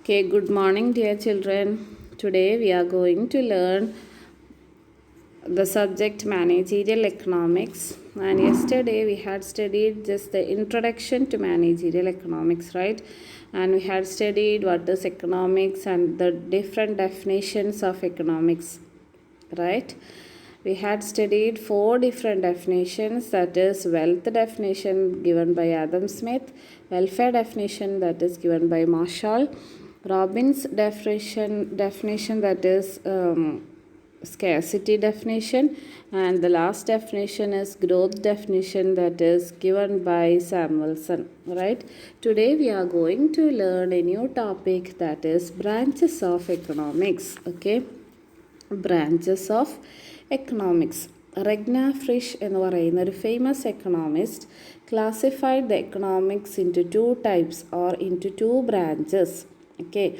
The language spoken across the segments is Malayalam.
Okay, good morning, dear children. Today we are going to learn the subject managerial economics. And yesterday we had studied just the introduction to managerial economics, right? And we had studied what is economics and the different definitions of economics, right? We had studied 4 different definitions, that is wealth definition given by Adam Smith, welfare definition that is given by Marshall, Robbins definition that is scarcity definition, and the last definition is growth definition that is given by Samuelson, right? Today we are going to learn a new topic, that is branches of economics. Okay, branches of economics. Ragnar Frisch എന്ന് പറയുന്ന ഒരു famous economist classified the economics into 2 types or into 2 branches. Okay,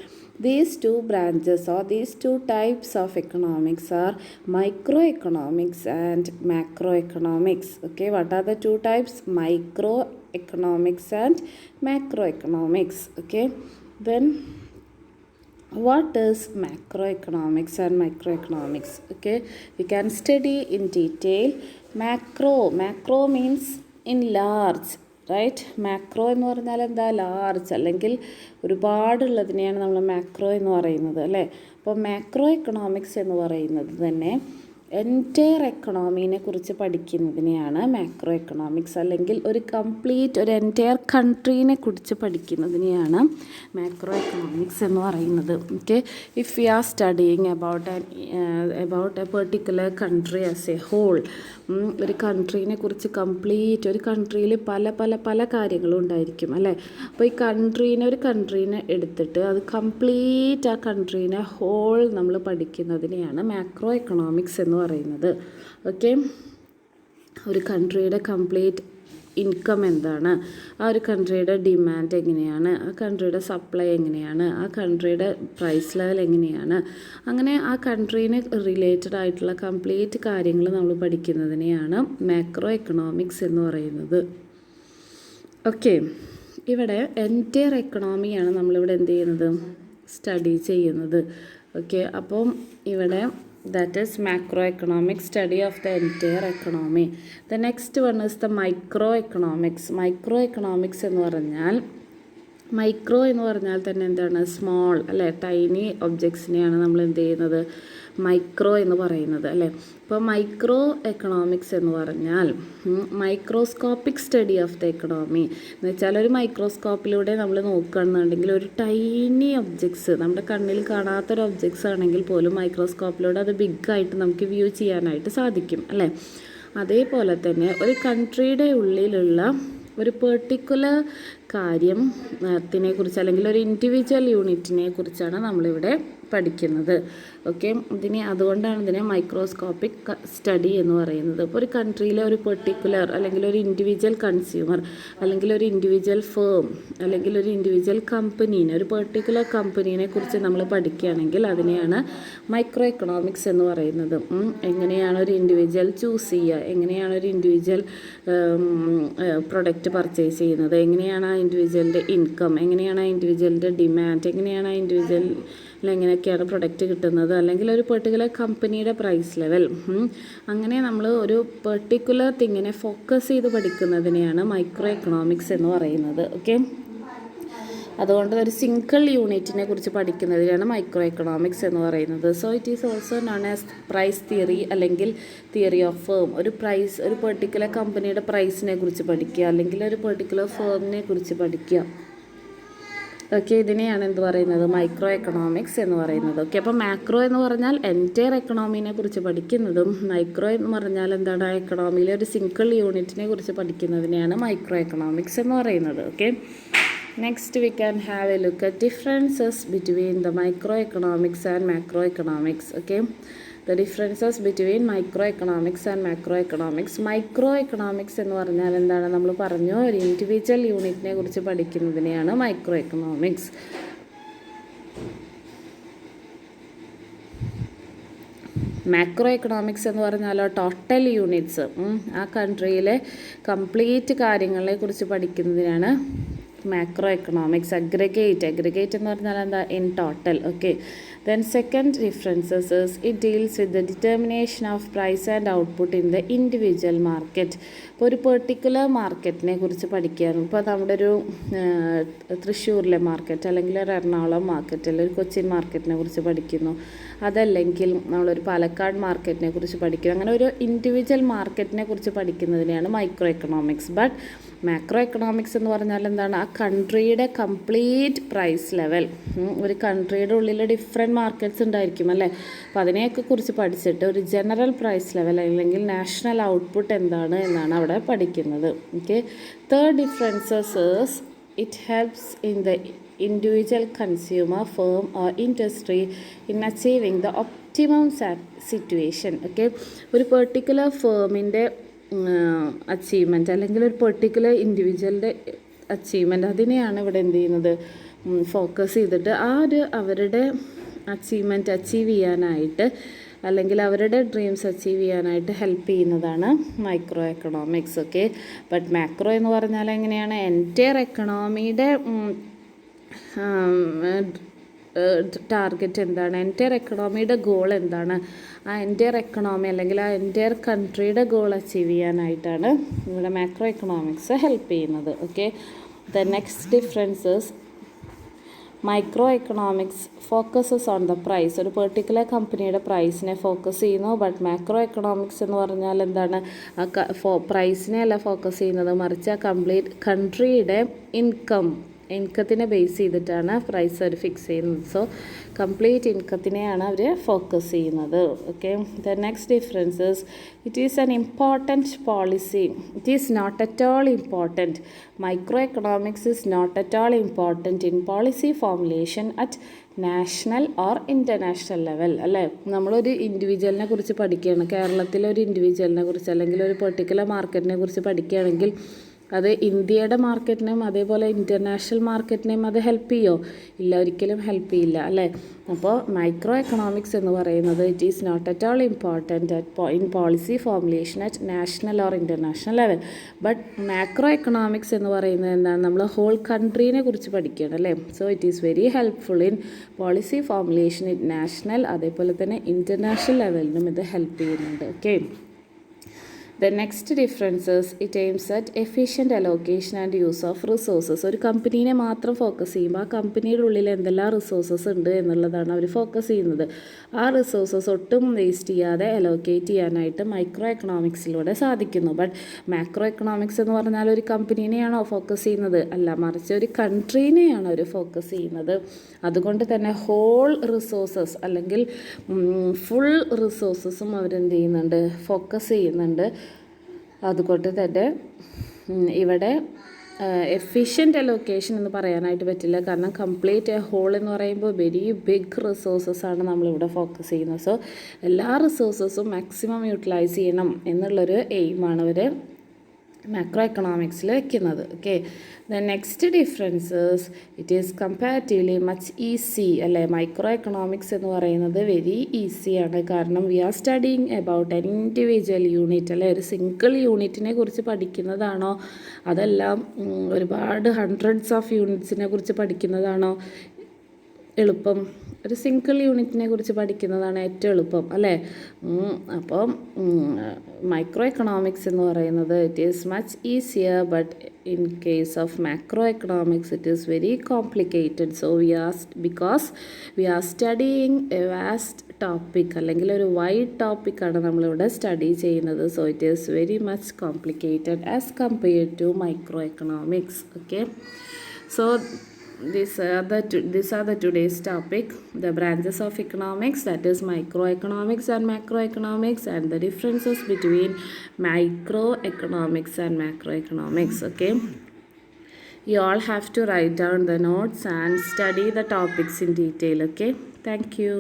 these 2 branches or these 2 types of economics are microeconomics and macroeconomics. Okay, what are the 2 types? Microeconomics and macroeconomics. Okay, then what is macroeconomics and microeconomics? Okay, we can study in detail. Macro means in large, right. Macro എന്ന് പറഞ്ഞാൽ എന്താ? ലാർജ്, അല്ലെങ്കിൽ ഒരുപാടുള്ളതിനെയാണ് നമ്മൾ മാക്രോ എന്ന് പറയുന്നത്, അല്ലേ? അപ്പോൾ മാക്രോ എക്കണോമിക്സ് എന്ന് പറയുന്നത് തന്നെ എൻറ്റയർ എക്കണോമീനെ കുറിച്ച് പഠിക്കുന്നതിനെയാണ് മാക്രോ എക്കണോമിക്സ്, അല്ലെങ്കിൽ ഒരു എൻറ്റയർ കൺട്രീനെ കുറിച്ച് പഠിക്കുന്നതിനെയാണ് മാക്രോ എക്കണോമിക്സ് എന്ന് പറയുന്നത്. Okay, if you are studying about a particular country as a whole, ഒരു കൺട്രീനെ കുറിച്ച് ഒരു കൺട്രിയിൽ പല കാര്യങ്ങളും ഉണ്ടായിരിക്കും, അല്ലേ? അപ്പോൾ ഈ ഒരു കൺട്രീനെ എടുത്തിട്ട് അത് കംപ്ലീറ്റ് ആ കൺട്രീനെ ഹോൾ നമ്മൾ പഠിക്കുന്നതിനെയാണ് മാക്രോ എക്കണോമിക്സ് എന്ന് പറയുന്നത്. ഓക്കെ, ഒരു കൺട്രിയുടെ കംപ്ലീറ്റ് ഇൻകം എന്താണ്, ആ ഒരു കൺട്രിയുടെ ഡിമാൻഡ് എങ്ങനെയാണ്, ആ കൺട്രിയുടെ സപ്ലൈ എങ്ങനെയാണ്, ആ കൺട്രിയുടെ പ്രൈസ് ലെവൽ എങ്ങനെയാണ്, അങ്ങനെ ആ കൺട്രീന് റിലേറ്റഡ് ആയിട്ടുള്ള കംപ്ലീറ്റ് കാര്യങ്ങൾ നമ്മൾ പഠിക്കുന്നതിനെയാണ് മാക്രോ എക്കണോമിക്സ് എന്ന് പറയുന്നത്. ഓക്കെ, ഇവിടെ എൻറ്റയർ എക്കണോമിയാണ് നമ്മളിവിടെ എന്ത് ചെയ്യുന്നത്? സ്റ്റഡി ചെയ്യുന്നത്. ഓക്കെ, അപ്പം ഇവിടെ that is macroeconomic study of the entire economy. The next one is the microeconomics. Microeconomics എന്ന് പറഞ്ഞാൽ തന്നെ എന്താണ്? സ്മോൾ, അല്ലേ? ടൈനി ഒബ്ജക്ട്സിനെയാണ് നമ്മൾ എന്ത് ചെയ്യുന്നത്? മൈക്രോ എന്ന് പറയുന്നത്, അല്ലേ? ഇപ്പോൾ മൈക്രോ എക്കണോമിക്സ് എന്ന് പറഞ്ഞാൽ microscopic study of the economy എന്ന് വെച്ചാൽ ഒരു മൈക്രോസ്കോപ്പിലൂടെ നമ്മൾ നോക്കുകയാണെന്നുണ്ടെങ്കിൽ ഒരു ടൈനി ഒബ്ജക്ട്സ്, നമ്മുടെ കണ്ണിൽ കാണാത്തൊരു ഒബ്ജക്ട്സ് ആണെങ്കിൽ പോലും മൈക്രോസ്കോപ്പിലൂടെ അത് ബിഗ്ഗായിട്ട് നമുക്ക് വ്യൂ ചെയ്യാനായിട്ട് സാധിക്കും, അല്ലേ? അതേപോലെ തന്നെ ഒരു കൺട്രിയുടെ ഉള്ളിലുള്ള ഒരു പെർട്ടിക്കുലർ കാര്യത്തിനെക്കുറിച്ച് അല്ലെങ്കിൽ ഒരു ഇൻഡിവിജ്വൽ യൂണിറ്റിനെ കുറിച്ചാണ് നമ്മളിവിടെ പഠിക്കുന്നത്. ഓക്കെ, അതുകൊണ്ടാണ് ഇതിനെ മൈക്രോസ്കോപ്പിക് സ്റ്റഡി എന്ന് പറയുന്നത്. ഇപ്പോൾ ഒരു കൺട്രിയിലെ ഒരു പെർട്ടിക്കുലർ അല്ലെങ്കിൽ ഒരു ഇൻഡിവിജ്വൽ കൺസ്യൂമർ അല്ലെങ്കിൽ ഒരു ഇൻഡിവിജ്വൽ ഫേം അല്ലെങ്കിൽ ഒരു ഇൻഡിവിജ്വൽ കമ്പനീനെ, ഒരു പെർട്ടിക്കുലർ കമ്പനീനെ കുറിച്ച് നമ്മൾ പഠിക്കുകയാണെങ്കിൽ അതിനെയാണ് മൈക്രോ എക്കണോമിക്സ് എന്ന് പറയുന്നത്. എങ്ങനെയാണ് ഒരു ഇൻഡിവിജ്വൽ ചൂസ് ചെയ്യുക, എങ്ങനെയാണ് ഒരു ഇൻഡിവിജ്വൽ പ്രൊഡക്റ്റ് പർച്ചേസ് ചെയ്യുന്നത്, എങ്ങനെയാണ് ആ ഇൻഡിവിജ്വലിൻ്റെ ഇൻകം, എങ്ങനെയാണ് ആ ഇൻഡിവിജ്വലിൻ്റെ ഡിമാൻഡ്, എങ്ങനെയാണ് ആ എങ്ങനെയൊക്കെയാണ് പ്രൊഡക്റ്റ് കിട്ടുന്നത്, അല്ലെങ്കിൽ ഒരു പെർട്ടിക്കുലർ കമ്പനിയുടെ പ്രൈസ് ലെവൽ, അങ്ങനെ നമ്മൾ ഒരു പെർട്ടിക്കുലർ തിങ്ങിനെ ഫോക്കസ് ചെയ്ത് പഠിക്കുന്നതിനെയാണ് മൈക്രോ എക്കണോമിക്സ് എന്ന് പറയുന്നത്. ഓക്കെ, അതുകൊണ്ട് ഒരു സിംഗിൾ യൂണിറ്റിനെ കുറിച്ച് പഠിക്കുന്നതിനാണ് മൈക്രോ എക്കണോമിക്സ് എന്ന് പറയുന്നത്. So it is also known as price theory അല്ലെങ്കിൽ തിയറി ഓഫ് ഫേം. ഒരു പെർട്ടിക്കുലർ കമ്പനിയുടെ പ്രൈസിനെ കുറിച്ച് പഠിക്കുക, അല്ലെങ്കിൽ ഒരു പെർട്ടിക്കുലർ ഫേമിനെ കുറിച്ച് പഠിക്കുക. ഓക്കെ, ഇതിനെയാണ് എന്ത് പറയുന്നത്? മൈക്രോ എക്കണോമിക്സ് എന്ന് പറയുന്നത്. ഓക്കെ, അപ്പോൾ മാക്രോ എന്ന് പറഞ്ഞാൽ എൻറ്റയർ എക്കണോമിനെ കുറിച്ച് പഠിക്കുന്നതും മൈക്രോ എന്ന് പറഞ്ഞാൽ എന്താണ്? എക്കണോമിയിലെ ഒരു സിംഗിൾ യൂണിറ്റിനെ കുറിച്ച് പഠിക്കുന്നതിനെയാണ് മൈക്രോ എക്കണോമിക്സ് എന്ന് പറയുന്നത്. Okay, next we can have A look at differences between the micro economics and macro economics. Okay, the differences between microeconomics and macroeconomics. Microeconomics എന്ന് പറഞ്ഞാൽ എന്താണ്? നമ്മൾ പറഞ്ഞു, ഒരു ഇൻഡിവിജ്വൽ യൂണിറ്റിനെ കുറിച്ച് പഠിക്കുന്നതിനെയാണ് മൈക്രോ എക്കണോമിക്സ്. മാക്രോ എക്കണോമിക്സ് എന്ന് പറഞ്ഞാൽ ടോട്ടൽ യൂണിറ്റ്സ്, ആ കൺട്രിയിലെ കംപ്ലീറ്റ് കാര്യങ്ങളെ കുറിച്ച് പഠിക്കുന്നതിനാണ് macro economics. Aggregate എന്ന് പറഞ്ഞാൽ എന്താ, in total. Okay, then second differences is it deals with the determination of price and output in the individual market. ഇപ്പോൾ ഒരു പെർട്ടിക്കുലർ മാർക്കറ്റിനെ കുറിച്ച് പഠിക്കുകയാണ്. ഇപ്പോൾ നമ്മുടെ ഒരു തൃശ്ശൂരിലെ മാർക്കറ്റ്, അല്ലെങ്കിൽ ഒരു എറണാകുളം മാർക്കറ്റ്, അല്ലെങ്കിൽ ഒരു കൊച്ചിൻ മാർക്കറ്റിനെ കുറിച്ച് പഠിക്കുന്നു, അതല്ലെങ്കിൽ നമ്മളൊരു പാലക്കാട് മാർക്കറ്റിനെ കുറിച്ച് പഠിക്കുന്നു. അങ്ങനെ ഒരു ഇൻഡിവിജ്വൽ മാർക്കറ്റിനെ കുറിച്ച് പഠിക്കുന്നതിനെയാണ് micro economics. But macro economics എന്ന് പറഞ്ഞാൽ എന്താണ്, ആ കൺട്രിയുടെ കംപ്ലീറ്റ് പ്രൈസ് ലെവൽ, ഒരു കൺട്രിയുടെ ഉള്ളിൽ ഡിഫറെൻറ്റ് മാർക്കറ്റ്സ് ഉണ്ടായിരിക്കും അല്ലേ, അപ്പോൾ അതിനെയൊക്കെ കുറിച്ച് പഠിച്ചിട്ട് ഒരു ജനറൽ പ്രൈസ് ലെവൽ അല്ലെങ്കിൽ നാഷണൽ ഔട്ട്പുട്ട് എന്താണ് എന്നാണ് അവിടെ പഠിക്കുന്നത്. Okay, third differences is it helps in the individual consumer, firm or industry in achieving the optimum situation. Okay, ഒരു പെർട്ടിക്കുലർ ഫേമിൻ്റെ അച്ചീവ്മെൻറ്റ് അല്ലെങ്കിൽ ഒരു പെർട്ടിക്കുലർ ഇൻഡിവിജ്വലിൻ്റെ അച്ചീവ്മെൻറ്റ്, അതിനെയാണ് ഇവിടെ എന്ത് ചെയ്യുന്നത്, ഫോക്കസ് ചെയ്തിട്ട് ആ ഒരു അവരുടെ അച്ചീവ്മെൻറ്റ് അച്ചീവ് ചെയ്യാനായിട്ട് അല്ലെങ്കിൽ അവരുടെ ഡ്രീംസ് അച്ചീവ് ചെയ്യാനായിട്ട് ഹെൽപ്പ് ചെയ്യുന്നതാണ് micro economics. Okay, but macro എന്ന് പറഞ്ഞാൽ എങ്ങനെയാണ്, എൻറ്റയർ എക്കണോമിയുടെ ടാർഗറ്റ് എന്താണ്, എൻറ്റയർ എക്കണോമിയുടെ ഗോൾ എന്താണ്, ആ എൻറ്റയർ എക്കണോമി അല്ലെങ്കിൽ ആ എൻറ്റയർ കൺട്രിയുടെ ഗോൾ അച്ചീവ് ചെയ്യാനായിട്ടാണ് ഇവിടെ മാക്രോ എക്കണോമിക്സ് ഹെൽപ്പ് ചെയ്യുന്നത്. Okay, the next differences micro economics focuses on the price, ഒരു പെർട്ടിക്കുലർ കമ്പനിയുടെ പ്രൈസിനെ ഫോക്കസ് ചെയ്യുന്നു. ബട്ട് മാക്രോ എക്കണോമിക്സ് എന്ന് പറഞ്ഞാൽ എന്താണ്, ആ പ്രൈസിനെ അല്ല ഫോക്കസ് ചെയ്യുന്നത്, മറിച്ച് ആ കംപ്ലീറ്റ് കൺട്രിയുടെ ഇൻകത്തിനെ ബേസ് ചെയ്തിട്ടാണ് പ്രൈസ് അവർ ഫിക്സ് ചെയ്യുന്നത്. സോ കംപ്ലീറ്റ് ഇൻകത്തിനെയാണ് അവർ ഫോക്കസ് ചെയ്യുന്നത്. Okay, the next differences it is an important policy, it is not at all important. Micro economics is not at all important in policy formulation at national or international level. അല്ലേ, നമ്മളൊരു ഇൻഡിവിജ്വലിനെ കുറിച്ച് പഠിക്കുകയാണ്, കേരളത്തിലെ ഒരു ഇൻഡിവിജ്വലിനെ കുറിച്ച് അല്ലെങ്കിൽ ഒരു പെർട്ടിക്കുലർ മാർക്കറ്റിനെ കുറിച്ച് പഠിക്കുകയാണെങ്കിൽ അത് ഇന്ത്യയുടെ മാർക്കറ്റിനെയും അതേപോലെ ഇൻ്റർനാഷണൽ മാർക്കറ്റിനെയും അത് ഹെൽപ്പ് ചെയ്യുമോ? ഇല്ല, ഒരിക്കലും ഹെൽപ്പ് ചെയ്യില്ല അല്ലേ. അപ്പോൾ മൈക്രോ എക്കണോമിക്സ് എന്ന് പറയുന്നത് it is not at all important in policy formulation at national or international level. But macro economics എന്ന് പറയുന്നത് എന്താണ്, നമ്മൾ ഹോൾ കൺട്രീനെ കുറിച്ച് പഠിക്കുകയാണ് അല്ലേ. So it is very helpful in policy formulation in national, അതേപോലെ തന്നെ ഇൻ്റർനാഷണൽ ലെവലിനും ഇത് ഹെൽപ്പ് ചെയ്യുന്നുണ്ട്. Okay, the next difference is it aims at efficient allocation and use of resources. ഒരു കമ്പനീനെ മാത്രം ഫോക്കസ് ചെയ്യുമ്പോൾ ആ കമ്പനിയുടെ ഉള്ളിൽ എന്തെല്ലാം റിസോഴ്സസ് ഉണ്ട് എന്നുള്ളതാണ് അവർ ഫോക്കസ് ചെയ്യുന്നത്. ആ റിസോഴ്സസ് ഒട്ടും വേസ്റ്റ് ചെയ്യാതെ അലോക്കേറ്റ് ചെയ്യാനായിട്ട് മൈക്രോ എക്കണോമിക്സിലൂടെ സാധിക്കുന്നു. ബട്ട് മാക്രോ എക്കണോമിക്സ് എന്ന് പറഞ്ഞാൽ ഒരു കമ്പനീനെയാണോ ഫോക്കസ് ചെയ്യുന്നത്? അല്ല, മറിച്ച് ഒരു കൺട്രീനെയാണ് അവർ ഫോക്കസ് ചെയ്യുന്നത്. അതുകൊണ്ട് തന്നെ ഹോൾ റിസോഴ്സസ് അല്ലെങ്കിൽ ഫുൾ റിസോഴ്സസും അവരെന്ത് ചെയ്യുന്നുണ്ട്, ഫോക്കസ് ചെയ്യുന്നുണ്ട്. അതുകൊണ്ട് തന്നെ ഇവിടെ എഫിഷ്യൻ്റ് അലോക്കേഷൻ എന്ന് പറയാനായിട്ട് പറ്റില്ല, കാരണം കംപ്ലീറ്റ് ഹോൾ എന്ന് പറയുമ്പോൾ വെരി ബിഗ് റിസോഴ്സസാണ് നമ്മളിവിടെ ഫോക്കസ് ചെയ്യുന്നത്. സോ എല്ലാ റിസോഴ്സസും മാക്സിമം യൂട്ടിലൈസ് ചെയ്യണം എന്നുള്ളൊരു എയിമാണ് അവർ മാക്രോ എക്കണോമിക്സിൽ വയ്ക്കുന്നത്. Okay, the next differences it is comparatively much easy അല്ലേ. മൈക്രോ എക്കണോമിക്സ് എന്ന് പറയുന്നത് വെരി ഈസിയാണ്, കാരണം we are studying about an individual unit അല്ലെ. ഒരു സിംഗിൾ യൂണിറ്റിനെ കുറിച്ച് പഠിക്കുന്നതാണോ, അതെല്ലാം ഒരുപാട് ഹൺഡ്രഡ്സ് ഓഫ് യൂണിറ്റ്സിനെ കുറിച്ച് പഠിക്കുന്നതാണോ എളുപ്പം? ഒരു സിംഗിൾ യൂണിറ്റിനെ കുറിച്ച് പഠിക്കുന്നതാണ് ഏറ്റവും എളുപ്പം അല്ലേ. അപ്പം മൈക്രോ എക്കണോമിക്സ് എന്ന് പറയുന്നത് it is much easier, but in case of macro economics it is very complicated. So because we are studying a vast topic അല്ലെങ്കിൽ ഒരു വൈഡ് ടോപ്പിക്കാണ് നമ്മളിവിടെ സ്റ്റഡി ചെയ്യുന്നത്. So it is very much complicated as compared to micro economics. Okay, so these are the today's topic, the branches of economics, that is microeconomics and macroeconomics, and the differences between microeconomics and macroeconomics. Okay, you all have to write down the notes and study the topics in detail. Okay, thank you.